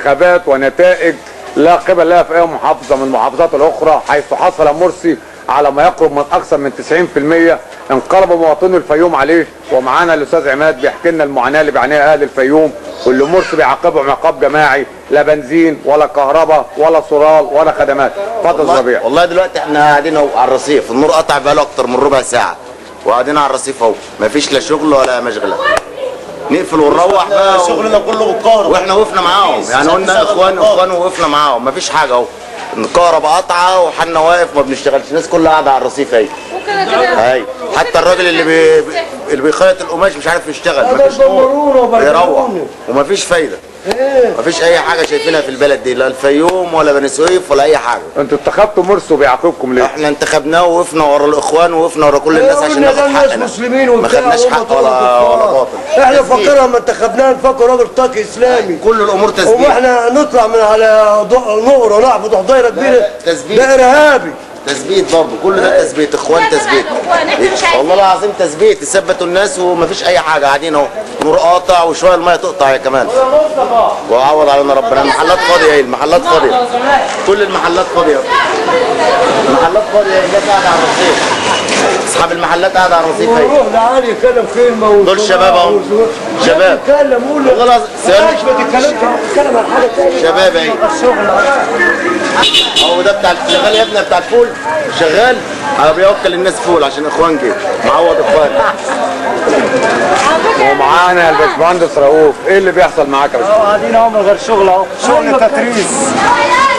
انتخابات ونتائج لا قبل لها في اي محافظه من المحافظات الاخرى، حيث حصل مرسي على ما يقرب من اكثر من 90%. انقلب مواطنو الفيوم عليه، ومعانا الاستاذ عماد بيحكي لنا المعاناه اللي بيعانيها اهل الفيوم، واللي مرسي بيعاقبهم عقاب جماعي، لا بنزين ولا كهرباء ولا سرال ولا خدمات. اتفضل ربيع. والله دلوقتي احنا قاعدين اهو على الرصيف، النور قطع بقاله اكتر من ربع ساعه وقاعدين على الرصيف اهو، مفيش لا شغل ولا مشغله. نقفل ونروح بقى شغلنا كله بالكهرباء، واحنا وقفنا معاهم، يعني قلنا اخوان ووقفنا معاهم، مفيش حاجه اهو. الكهرباء قطعه وحنا واقف ما بنشتغلش، الناس كلها قاعده على الرصيف اهي. اهي حتى الراجل اللي بيخيط القماش مش عارف يشتغل، مفيش نور بيروح ومفيش فايده. مفيش اي حاجه شايفينها في البلد دي، لا الفيوم ولا بني سويف ولا اي حاجه. انتوا انتخبتوا مرسي وبيعاقبكم ليه؟ احنا انتخبناه ووقفنا ورا الاخوان ووقفنا ورا كل الناس عشان ناخد حقنا. ما خدناش حق ولا باطل. احنا فاكرها لما انتخبناه نفكر راجل طاقي اسلامي، كل الامور تثبيت، واحنا نطلع من على نور ونعبد دايره كبيره ده ارهابي. تثبيت برضه، كل ده تثبيت، اخوان تثبيت. والله العظيم تثبيت، يثبتوا الناس ومفيش اي حاجه، قاعدين اهو نور قاطع وشويه الميه تقطع هي كمان. وعوض علينا ربنا. المحلات فاضيه اهي، المحلات فاضيه، كل المحلات فاضيه، المحلات فاضيه، الناس قاعده على الرصيف، اصحاب المحلات قاعده على الرصيف اهي. روح لعلي يتكلم كلمه دول شباب اهو، شباب اتكلم قول والله العظيم ما تتكلمش، اتكلم عن حاجه ثانيه. شباب اهي اهو، ده بتاع شغال يا ابني، بتاع الفول شغال بيوكل الناس فول عشان اخوان جه معوض اخوان. ومعانا الباشمهندس رؤوف. ايه اللي بيحصل معاك يا باشمهندس؟ قاعدين اهو من غير شغل اهو، شغل تتريس،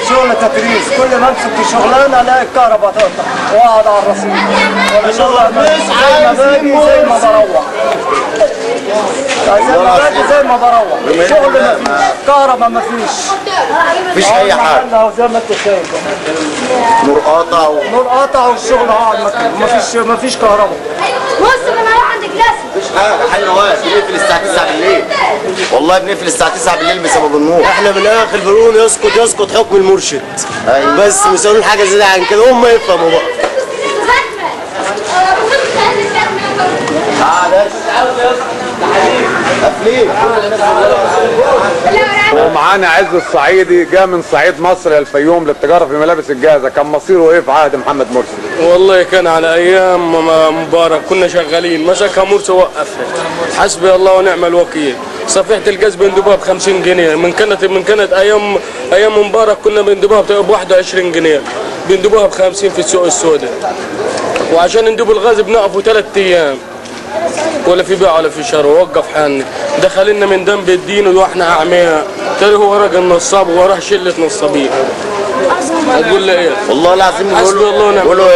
شغل تتريس، كل ما امسك في شغلانه الاقي الكهرباء تقطع واقعد على الرصيف. ولا شغل زي ما باجي زي ما بروح، زي ما باجي زي ما بروح، شغل مفيش، كهرباء مفيش اي حاجه، زي ما انت شايف نور قاطع نور قاطع والشغل قاعد مفيش كهرباء. بص انا هروح عند كلاسي. مفيش حاجه، حل واقف بنقفل الساعه 9 بالليل، والله بنقفل الساعه 9 بالليل بسبب النور. احنا من الاخر بنقول يسقط حكم المرشد. أيوة. بس مش هنقول حاجه زياده عن كده، هم يفهموا بقى. ومعانا عز الصعيدي، جاء من صعيد مصر للفيوم للتجاره في ملابس الجاهزه، كان مصيره ايه في عهد محمد مرسي؟ والله كان على ايام مبارك كنا شغالين، مسكها مرسي وقفها، حسبي الله ونعم الوكيل. صفيحه الجاز بندوبها ب 50 جنيه، من كانت ايام مبارك كنا بندوبها ب 21 جنيه، بندوبها ب 50 في السوق السوداء. وعشان ندوب الغاز بنقفوا 3 ايام، ولا في بيع ولا في شراء، وقف حالنا. دخل لنا من دم الدين واحنا اعمياء، ترى هو راجل نصاب ووراه شله نصابين. اقول له ايه؟ والله العظيم بيقولوا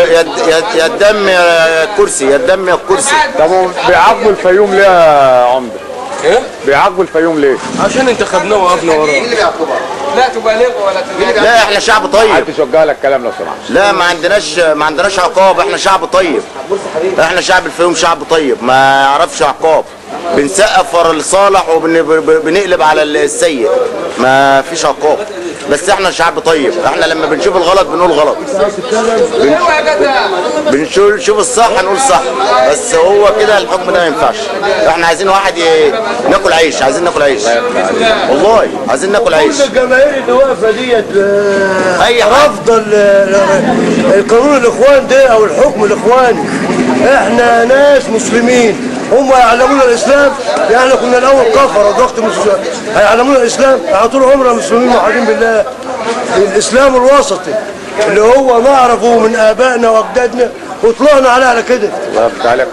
يا الدم يا الكرسي، يا الدم يا الكرسي. طب بيعاقبوا الفيوم ليه يا عمده؟ ايه؟ بيعاقبوا الفيوم ليه؟ عشان انتخبناه وقفنا وراه. مين اللي بيعاقبها؟ لا تبالغوا ولا تبالغوا. لا احنا شعب طيب. عايز تشجع لك كلام لو سمحت. لا ما عندناش عقاب، احنا شعب طيب. احنا شعب الفيوم شعب طيب ما يعرفش عقاب، بنسقف ورا الصالح وبنقلب على السيء، ما فيش عقاب. بس احنا شعب طيب، احنا لما بنشوف الغلط بنقول غلط، بنشوف الصح هنقول صح، بس هو كده الحكم ده ما ينفعش. احنا عايزين واحد ناكل عيش، عايزين ناكل عيش والله، عايزين ناكل عيش. كل الجماهير اللي واقفه ديت رافضه القانون الاخوان ده او الحكم الاخواني. احنا ناس مسلمين، هم يعلمون الاسلام، يعني كنا الاول كفر ودلوقتي هيعلمون الاسلام. على طول عمرنا مسلمين موحدين بالله. الاسلام الوسطي اللي هو نعرفه من ابائنا واجدادنا وطلعنا عليه على كده. الله يفتح عليك.